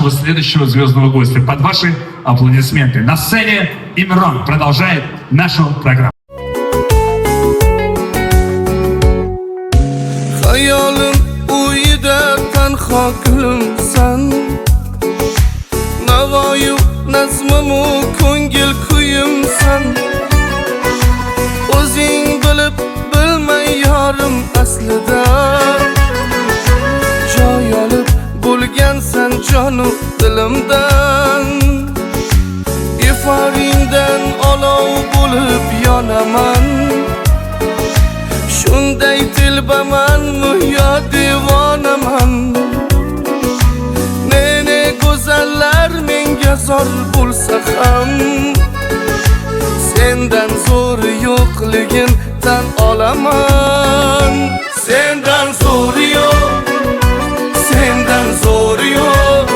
нашего следующего звездного гостя. Под ваши аплодисменты. На сцене Имрон продолжает нашу программу. Hayolim uyida tanho gulumsan, Navoiyu nazmimu ko'ngil kuyimsan. O'zing bilib bilmay yorim aslida, joy olib bo'lgansan jonu dilimdan. Iforingdan olov bo'lib yonaman, shunday telbamanmi yo devonaman. Ne go'zallar menga zor bo'lsa ham, sendan zo'ri yo'qligin tan olaman. Sendan zo'ri yo'q, sendan zo'ri yo'q.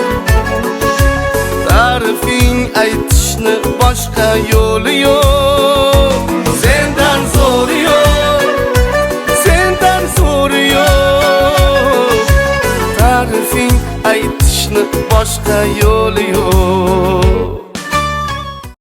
Ta'rifing aytishni boshqa yo'li yo'q. Sendan zo'ri yo'q, sendan zo'ri yo'q. Ta'rifing aytishni boshqa yo'li yo'q.